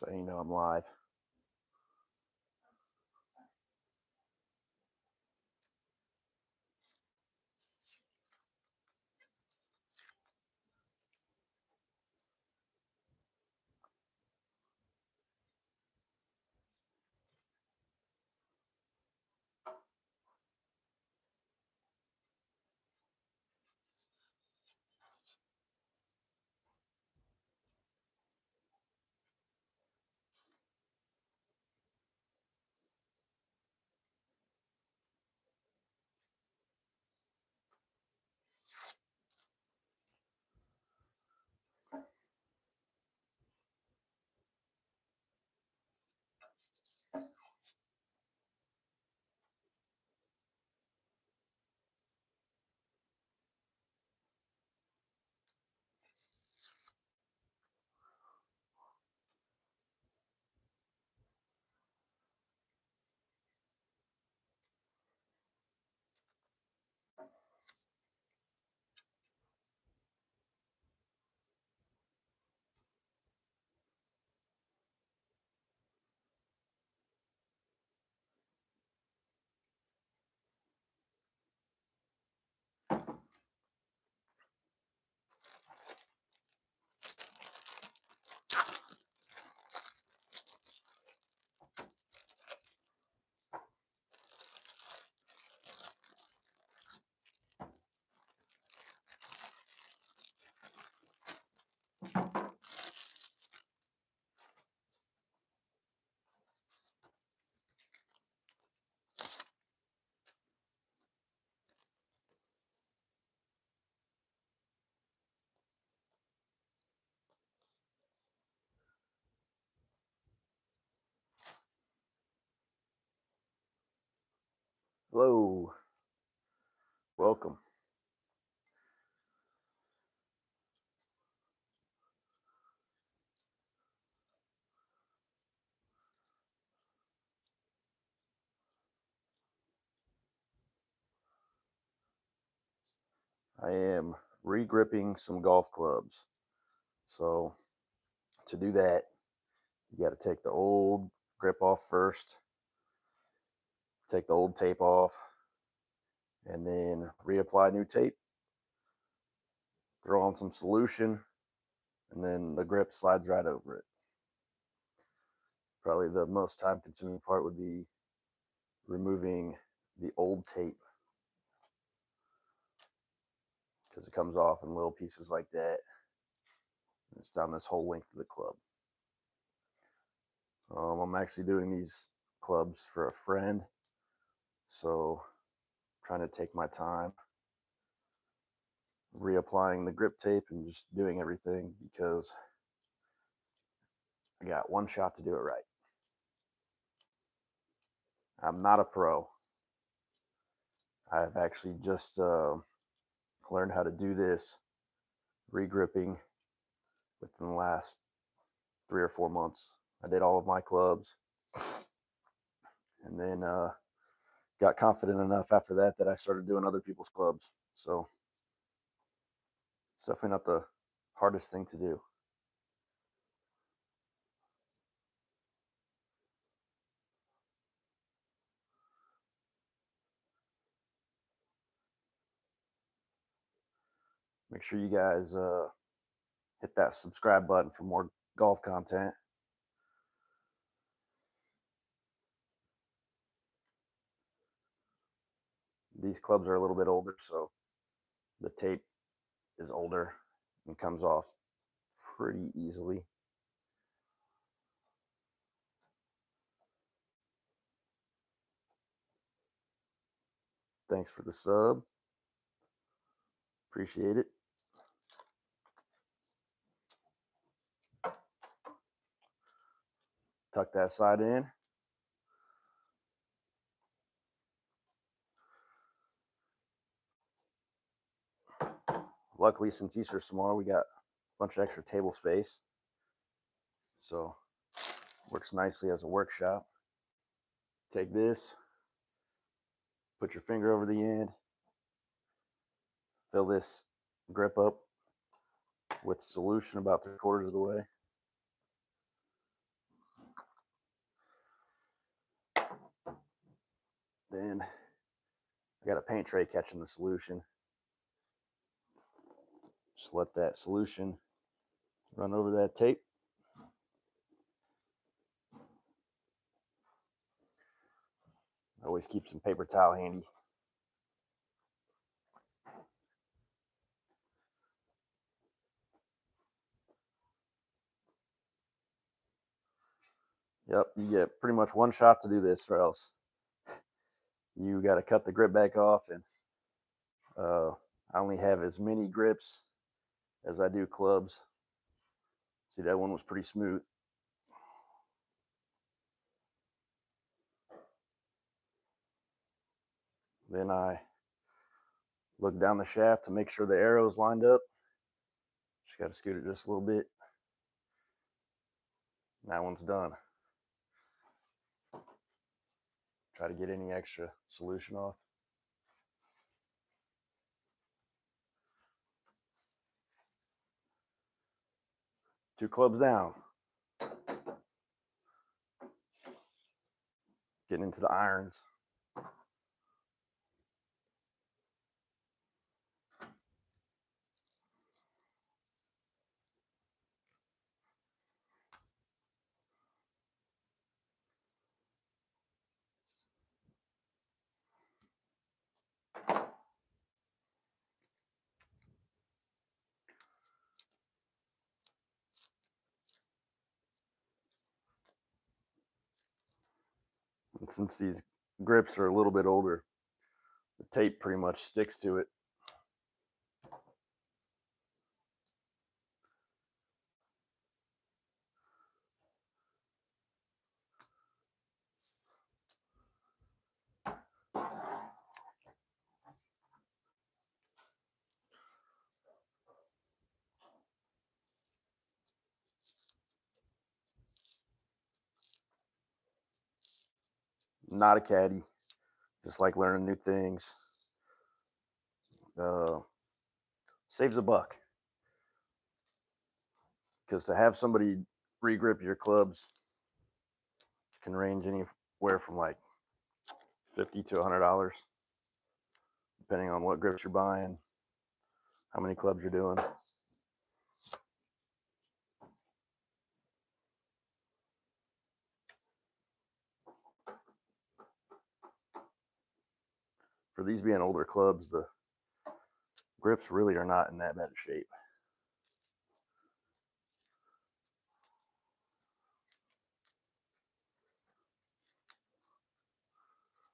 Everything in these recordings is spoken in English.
So you know I'm live. Hello, welcome. I am regripping some golf clubs. So to do that, you got to take the old grip off first, take the old tape off, and then reapply new tape, throw on some solution, and then the grip slides right over it. Probably the most time consuming part would be removing the old tape because it comes off in little pieces like that. And it's down this whole length of the club. I'm actually doing these clubs for a friend, so I'm trying to take my time reapplying the grip tape and just doing everything because I got one shot to do it right. I'm not a pro. I've actually just learned how to do this regripping within the last 3 or 4 months. I did all of my clubs and then got confident enough after that that I started doing other people's clubs. So it's definitely not the hardest thing to do. Make sure you guys hit that subscribe button for more golf content. These clubs are a little bit older, so the tape is older and comes off pretty easily. Thanks for the sub. Appreciate it. Tuck that side in. Luckily, since Easter's tomorrow, we got a bunch of extra table space. So works nicely as a workshop. Take this, put your finger over the end, fill this grip up with solution about 3/4 of the way. Then I got a paint tray catching the solution. Just let that solution run over that tape. Always keep some paper towel handy. Yep, you get pretty much one shot to do this, or else you got to cut the grip back off. And I only have as many grips as I do clubs. See, that one was pretty smooth. Then I look down the shaft to make sure the arrow's lined up. Just got to scoot it just a little bit. That one's done. Try to get any extra solution off. Two clubs down. Getting into the irons. And since these grips are a little bit older, the tape pretty much sticks to it. Not a caddy, just like learning new things. Saves a buck, because to have somebody regrip your clubs can range anywhere from like $50 to $100, depending on what grips you're buying, how many clubs you're doing. For these being older clubs, the grips really are not in that bad of shape.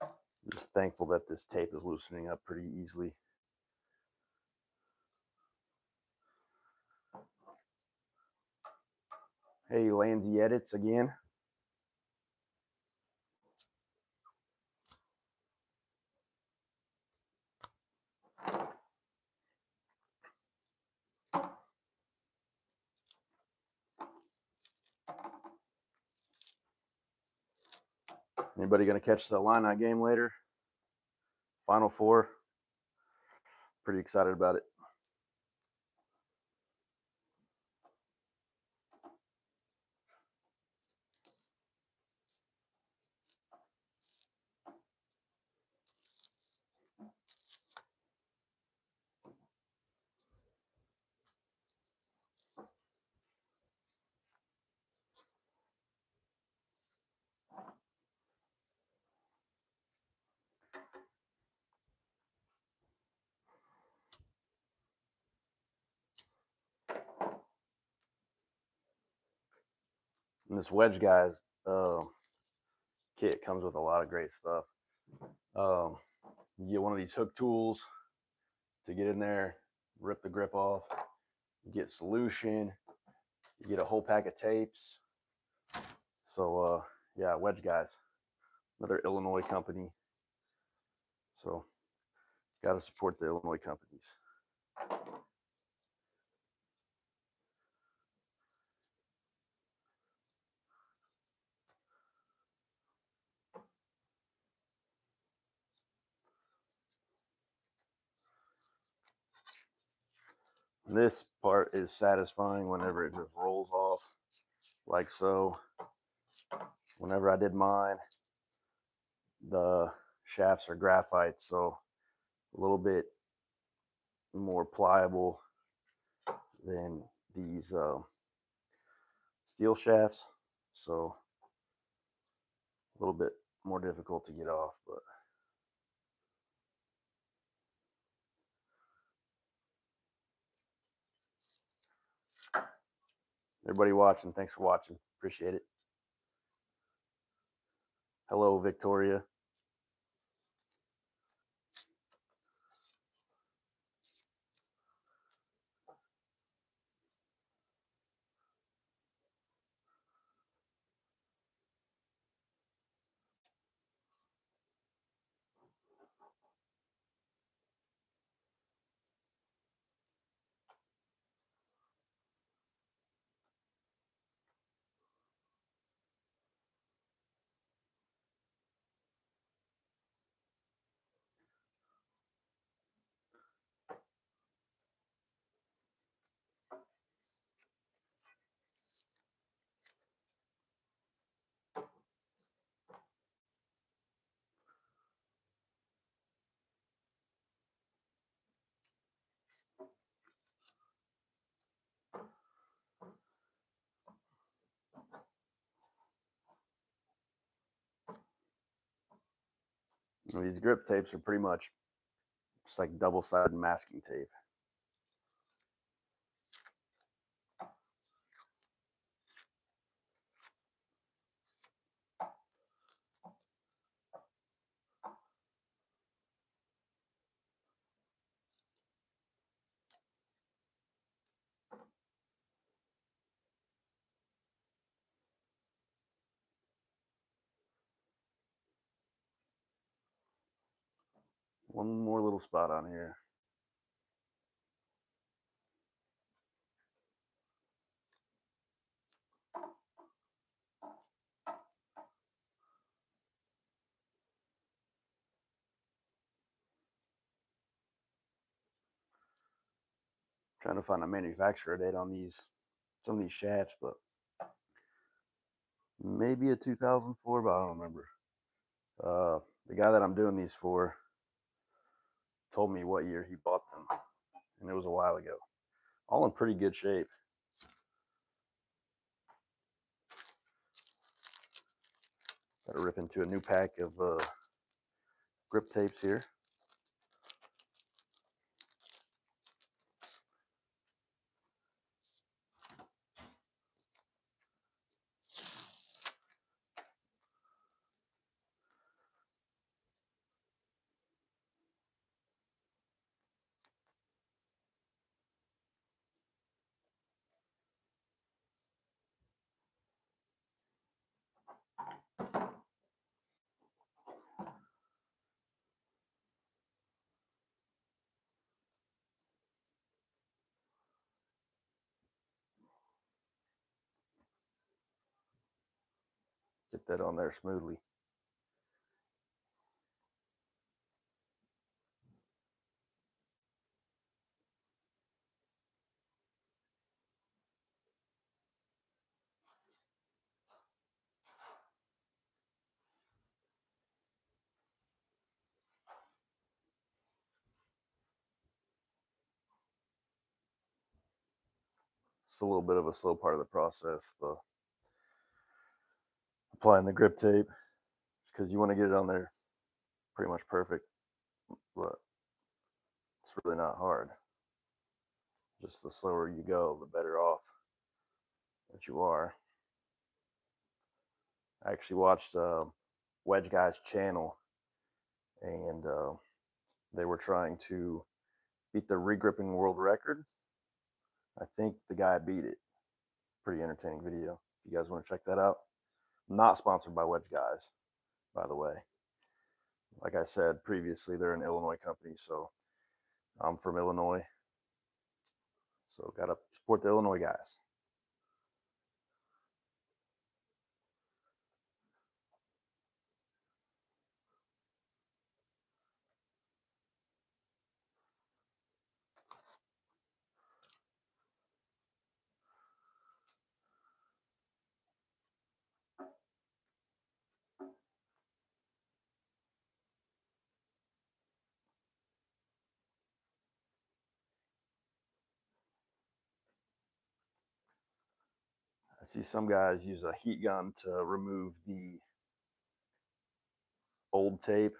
I'm just thankful that this tape is loosening up pretty easily. Hey, Landsy Edits again. Anybody going to catch the Illini game later? Final Four. Pretty excited about it. And this wedge guys kit comes with a lot of great stuff. You get one of these hook tools to get in there, rip the grip off. You get solution. You get a whole pack of tapes. So yeah, wedge guys, another Illinois company. So got to support the Illinois companies. This part is satisfying whenever it just rolls off like so. Whenever I did mine, the shafts are graphite, so a little bit more pliable than these steel shafts, so a little bit more difficult to get off. But everybody watching, thanks for watching. Appreciate it. Hello, Victoria. These grip tapes are pretty much just like double-sided masking tape. One more little spot on here. Trying to find a manufacturer date on some of these shafts, but maybe a 2004, but I don't remember. The guy that I'm doing these for told me what year he bought them, and it was a while ago. All in pretty good shape. Got to rip into a new pack of grip tapes here. Get that on there smoothly. It's a little bit of a slow part of the process, the applying the grip tape, because you want to get it on there pretty much perfect, but it's really not hard. Just the slower you go, the better off that you are. I actually watched Wedge Guy's channel, and they were trying to beat the regripping world record. I think the guy beat it. Pretty entertaining video. If you guys want to check that out. Not sponsored by Wedge Guys, by the way. Like I said previously, they're an Illinois company, so I'm from Illinois. So gotta support the Illinois guys. see some guys use a heat gun to remove the old tape,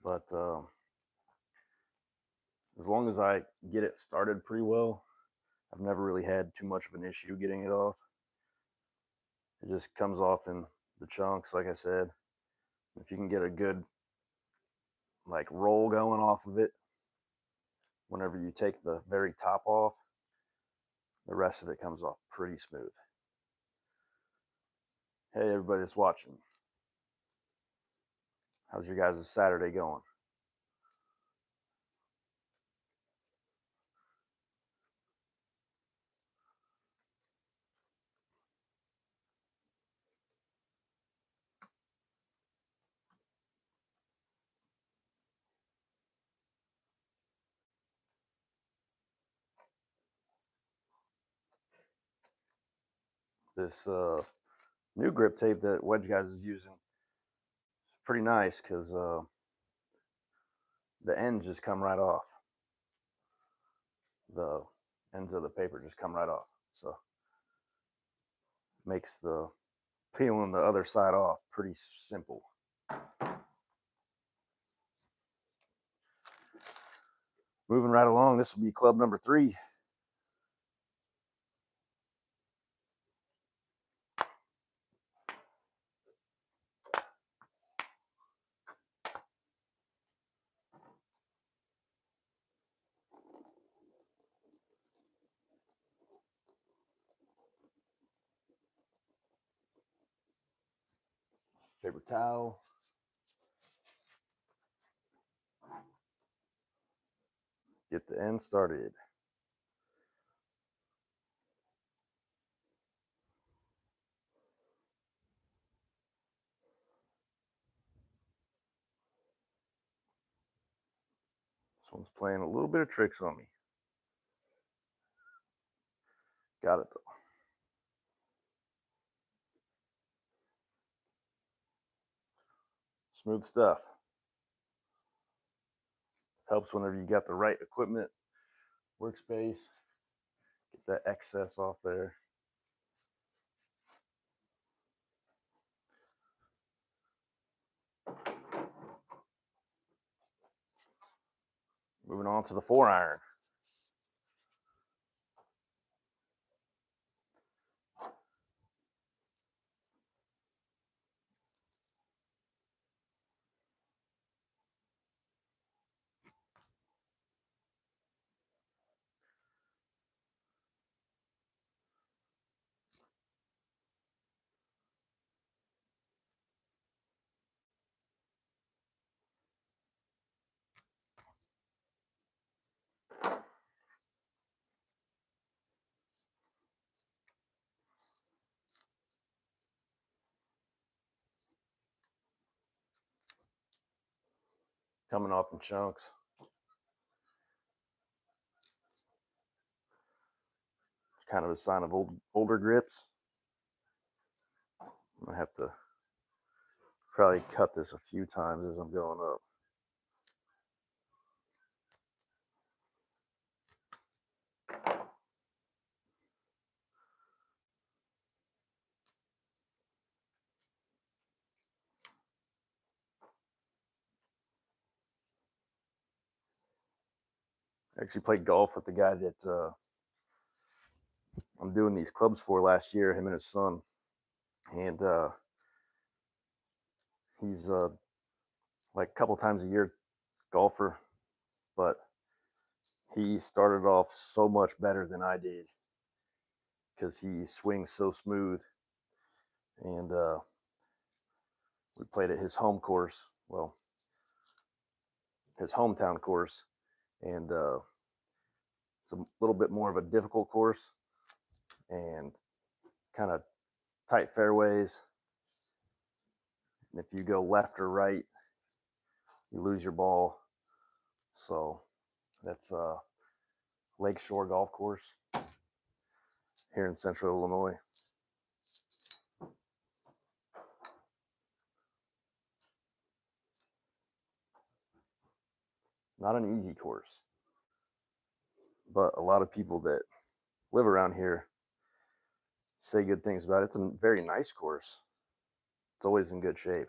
but as long as I get it started pretty well, I've never really had too much of an issue getting it off. It just comes off in the chunks, like I said. If you can get a good like roll going off of it, whenever you take the very top off, the rest of it comes off pretty smooth. Hey, everybody that's watching, how's your guys' Saturday going? This new grip tape that Wedge Guys is using is pretty nice because the ends just come right off. The ends of the paper just come right off. So makes the peeling the other side off pretty simple. Moving right along, this will be club number 3. Paper towel. Get the end started. This one's playing a little bit of tricks on me. Got it though. Smooth stuff. Helps whenever you got the right equipment, workspace. Get that excess off there. Moving on to the 4-iron. Coming off in chunks. It's kind of a sign of older grips. I'm gonna have to probably cut this a few times as I'm going up. I actually played golf with the guy that I'm doing these clubs for last year, him and his son. And he's like a couple times a year golfer, but he started off so much better than I did because he swings so smooth. And we played at his home course, well, his hometown course, and it's a little bit more of a difficult course and kind of tight fairways. And if you go left or right, you lose your ball. So that's Lakeshore Golf Course here in Central Illinois. Not an easy course, but a lot of people that live around here say good things about it. It's a very nice course. It's always in good shape.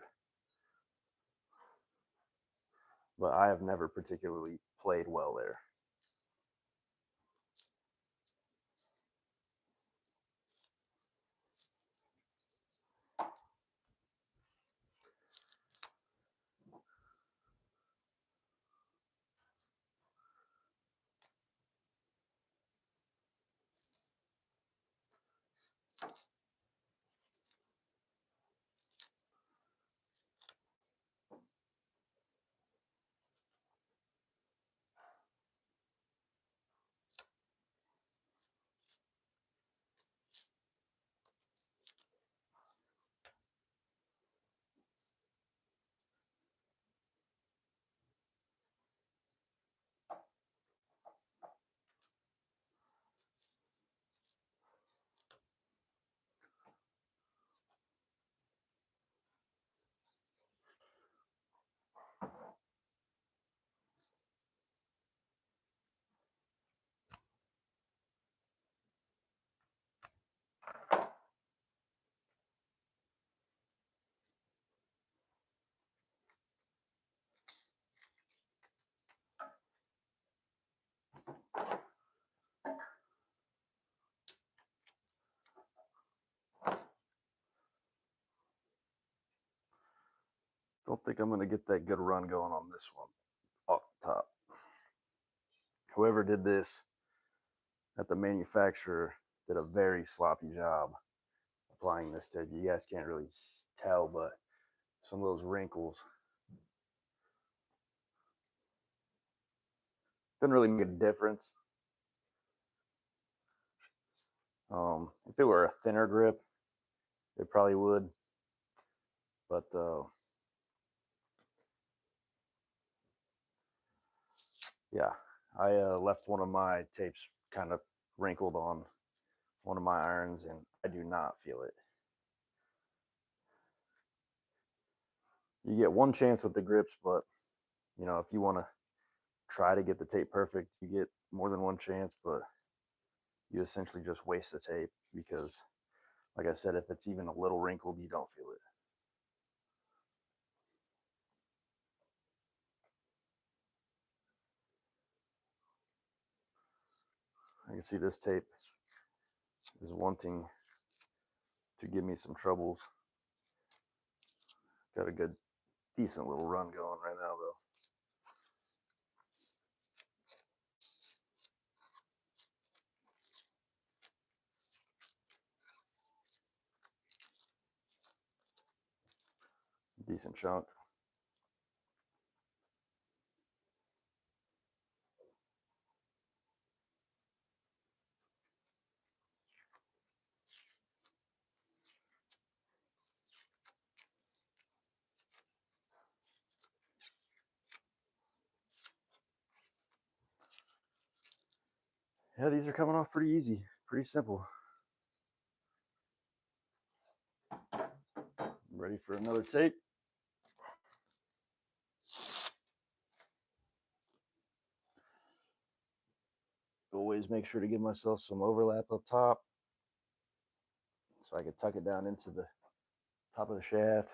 But I have never particularly played well there. Don't think I'm going to get that good run going on this one off the top. Whoever did this at the manufacturer did a very sloppy job applying this tape. You guys can't really tell, but some of those wrinkles didn't really make a difference. If it were a thinner grip, it probably would. But yeah, I left one of my tapes kind of wrinkled on one of my irons, and I do not feel it. You get one chance with the grips, but if you want to try to get the tape perfect, you get more than one chance, but you essentially just waste the tape because, like I said, if it's even a little wrinkled, you don't feel it. I can see this tape is wanting to give me some troubles. Got a good, decent little run going right now, though. Decent chunk. Yeah, these are coming off pretty easy, pretty simple. I'm ready for another tape. Always make sure to give myself some overlap up top so I can tuck it down into the top of the shaft.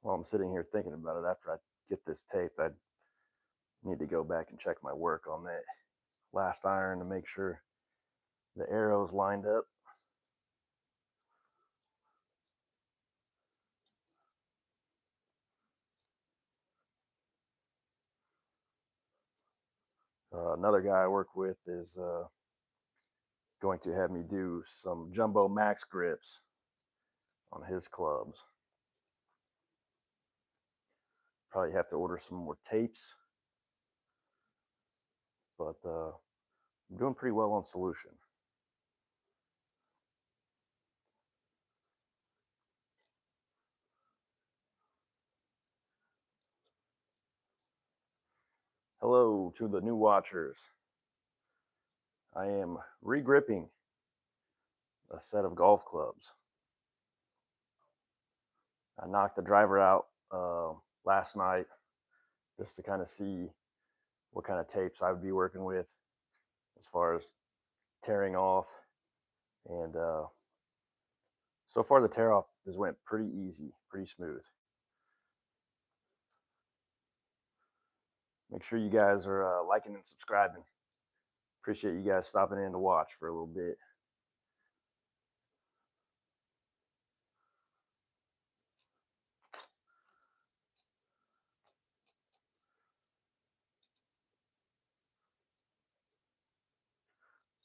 While I'm sitting here thinking about it, after I get this tape, I need to go back and check my work on that last iron to make sure the arrow's lined up. Another guy I work with is going to have me do some jumbo max grips on his clubs. Probably have to order some more tapes, but I'm doing pretty well on solution. Hello to the new watchers. I am regripping a set of golf clubs. I knocked the driver out last night just to kind of see what kind of tapes I would be working with as far as tearing off. And so far, the tear off has went pretty easy, pretty smooth. Make sure you guys are liking and subscribing. Appreciate you guys stopping in to watch for a little bit.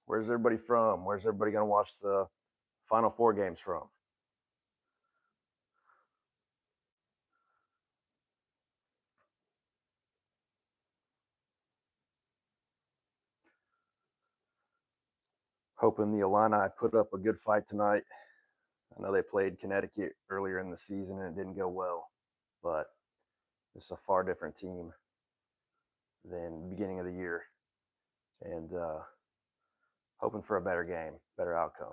Where's everybody from? Where's everybody going to watch the Final Four games from? Hoping the Illini put up a good fight tonight. I know they played Connecticut earlier in the season and it didn't go well, but it's a far different team than the beginning of the year. And hoping for a better game, better outcome.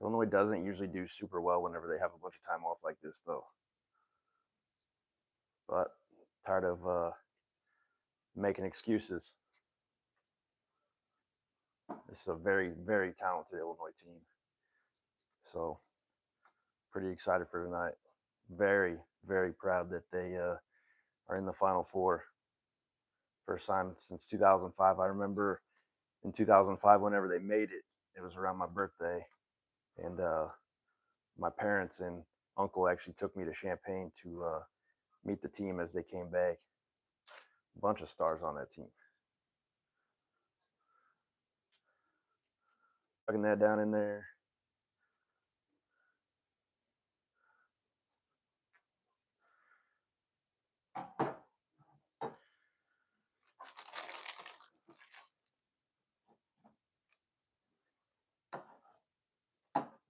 Illinois doesn't usually do super well whenever they have a bunch of time off like this, though. But tired of making excuses. This is a very, very talented Illinois team. So, pretty excited for tonight. Very, very proud that they are in the Final Four. First time since 2005. I remember in 2005, whenever they made it, it was around my birthday. And my parents and uncle actually took me to Champaign to meet the team as they came back. A bunch of stars on that team. Tucking that down in there.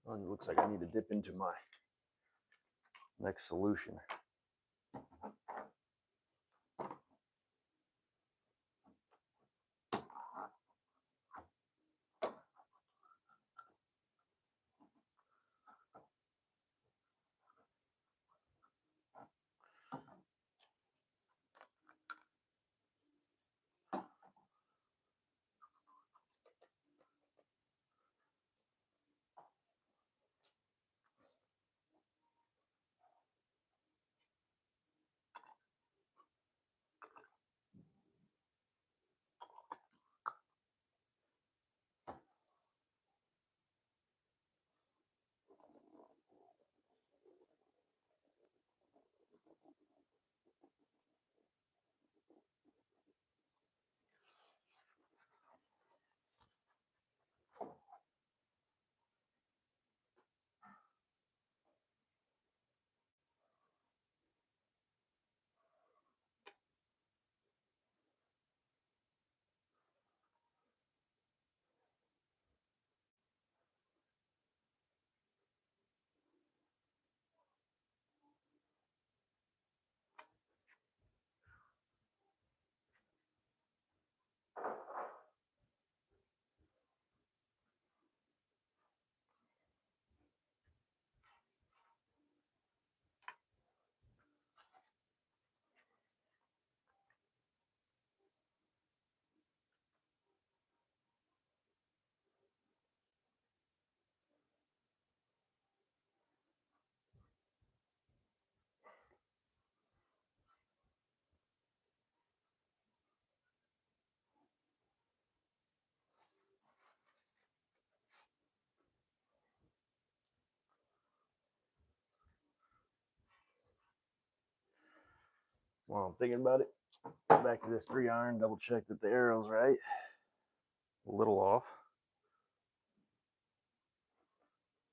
Well, it looks like I need to dip into my next solution. While I'm thinking about it, back to this 3-iron, double check that the arrow's right. A little off.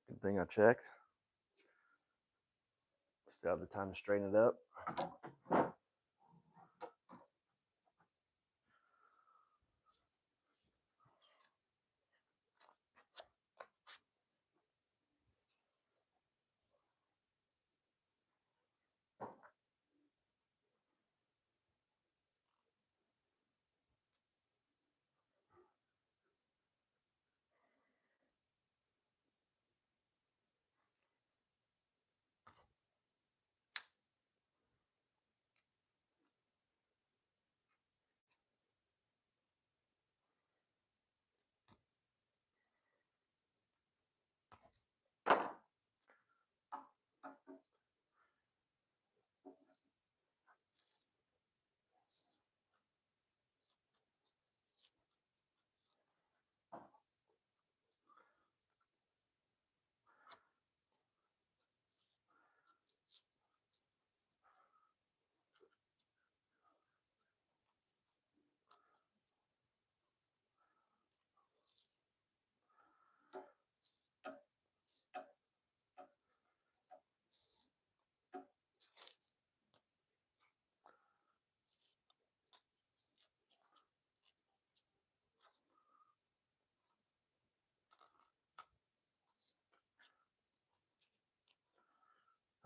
Good thing I checked. Still have the time to straighten it up.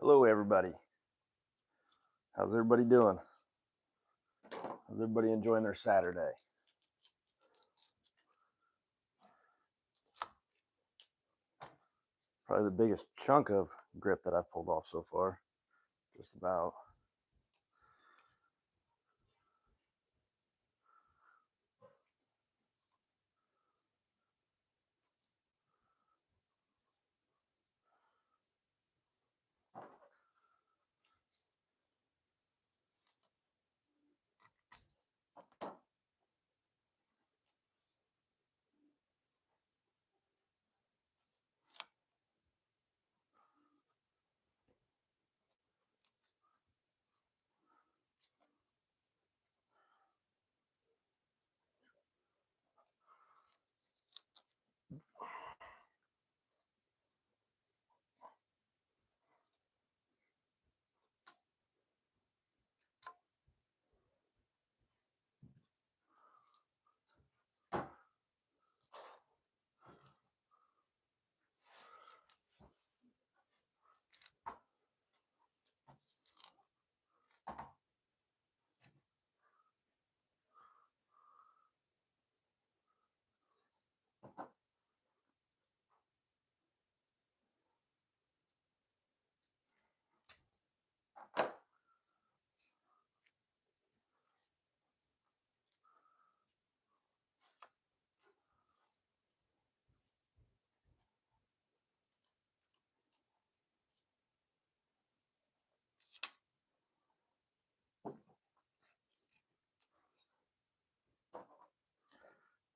Hello, everybody. How's everybody doing? How's everybody enjoying their Saturday? Probably the biggest chunk of grip that I've pulled off so far. Just about.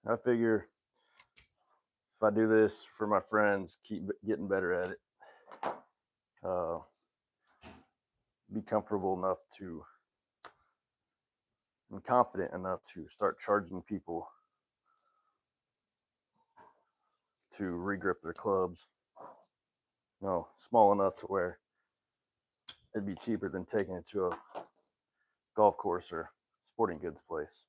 I figure if I do this for my friends, keep getting better at it, be comfortable enough to and confident enough to start charging people to regrip their clubs. Small enough to where it'd be cheaper than taking it to a golf course or sporting goods place.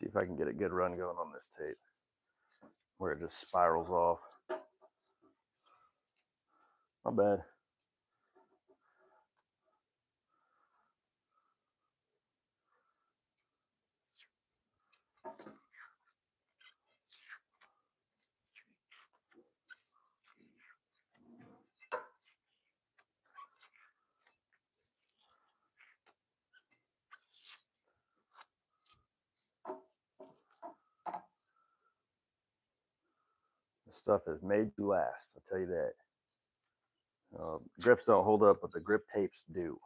See if I can get a good run going on this tape where it just spirals off. Not bad. This stuff is made to last, I'll tell you that. Grips don't hold up, but the grip tapes do.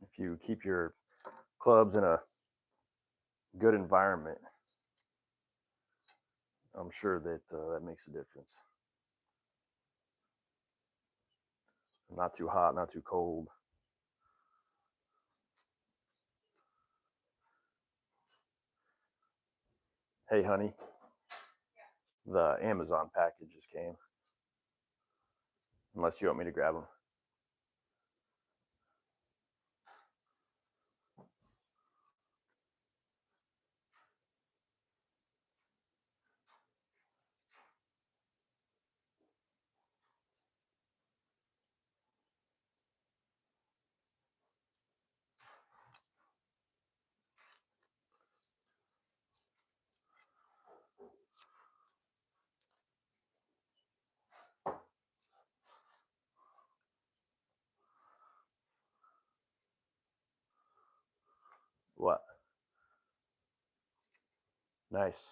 If you keep your clubs in a good environment, I'm sure that that makes a difference. Not too hot, not too cold. Hey, honey, the Amazon package just came. Unless you want me to grab them. What? Nice.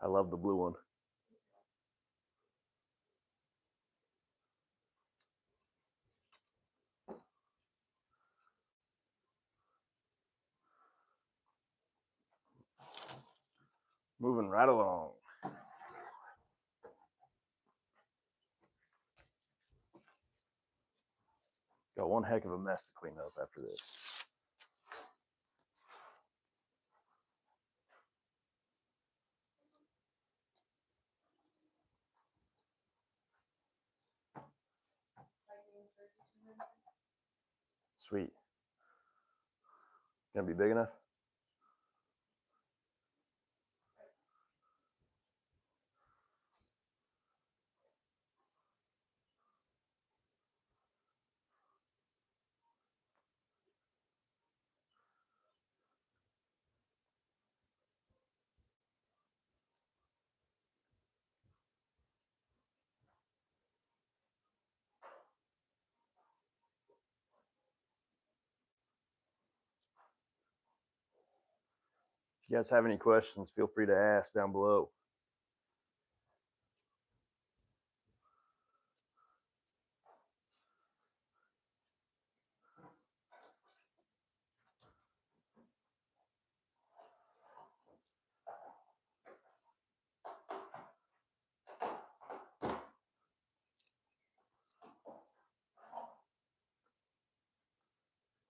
I love the blue one. Moving right along. Got one heck of a mess to clean up after this. Sweet. Gonna be big enough? If you guys have any questions, feel free to ask down below.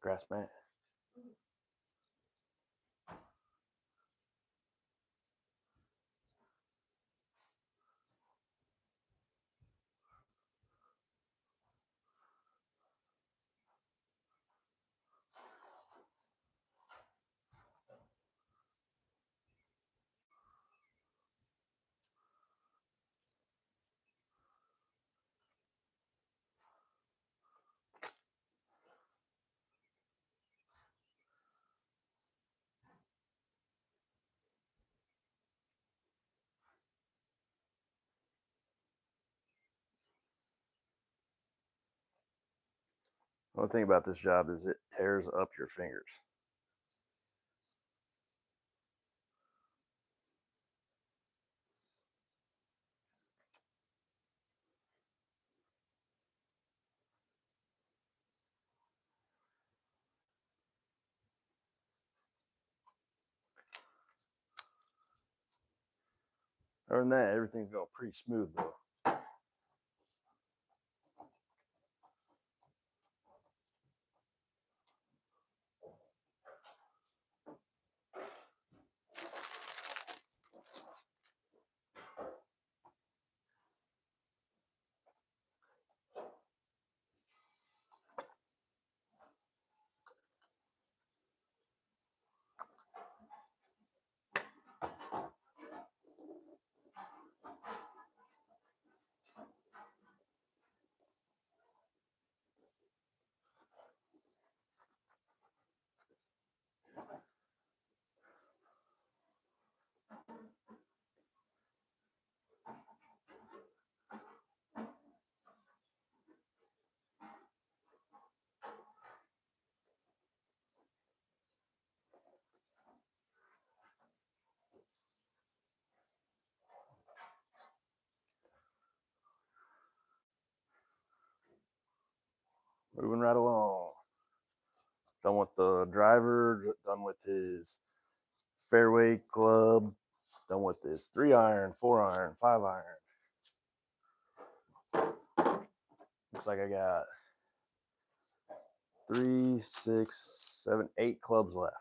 Grass mat. One thing about this job is it tears up your fingers. Other than that, everything's going pretty smooth though. Moving right along. Done with the driver, done with his fairway club, done with this 3-iron, 4-iron, 5-iron. Looks like I got 3, 6, 7, 8 clubs left.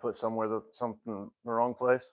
put something in the wrong place.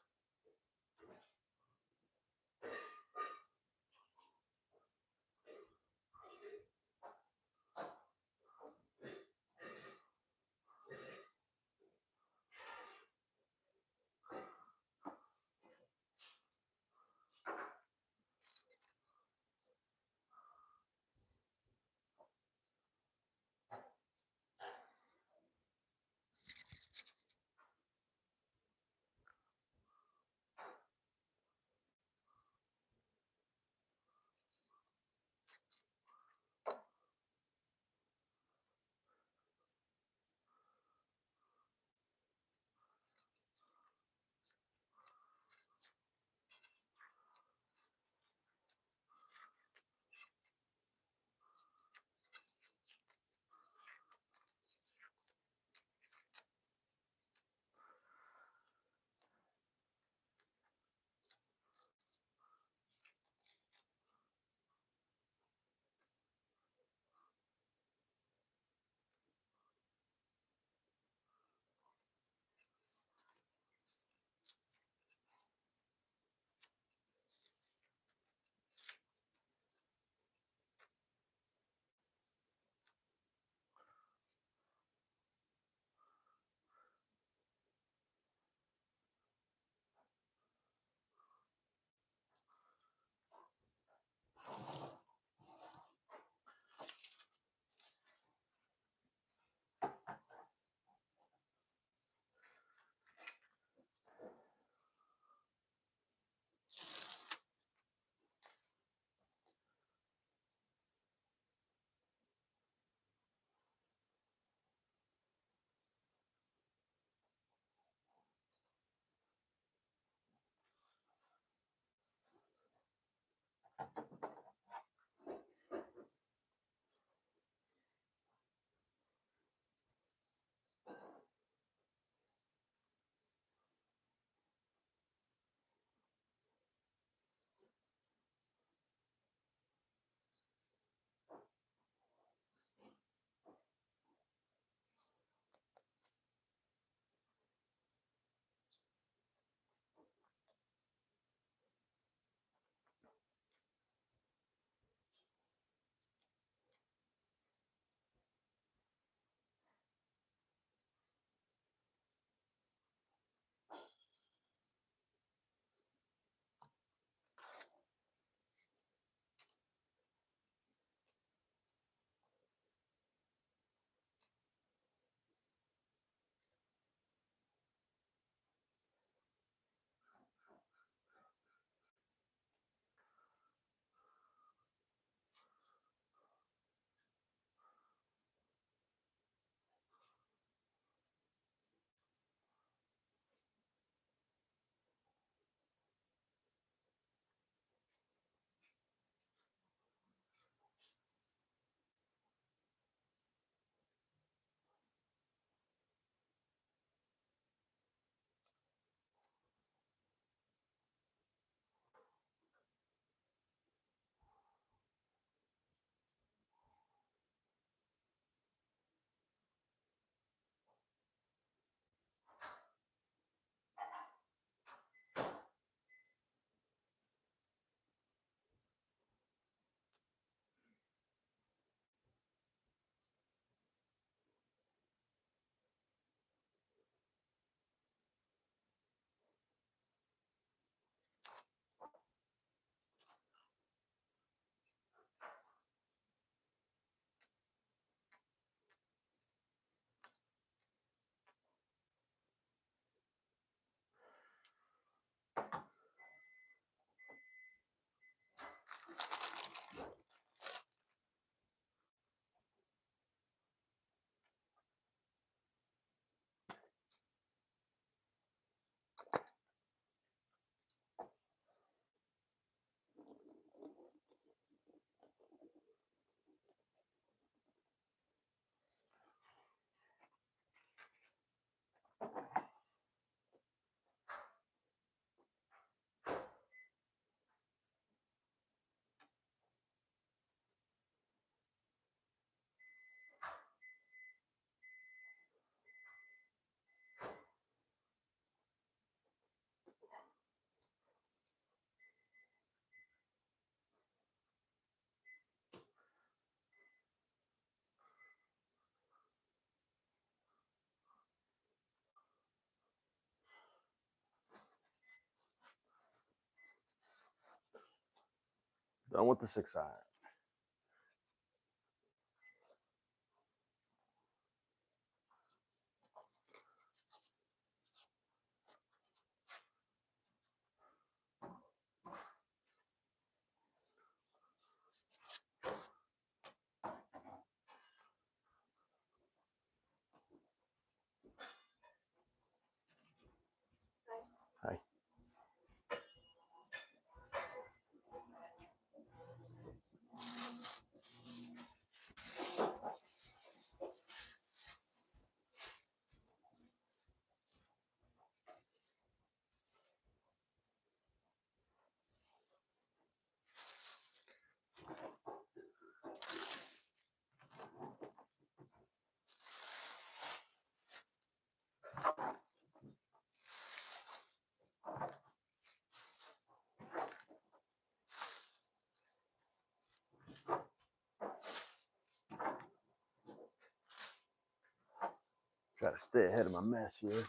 Done with the 6 iron. Hi. Try to stay ahead of my mess here.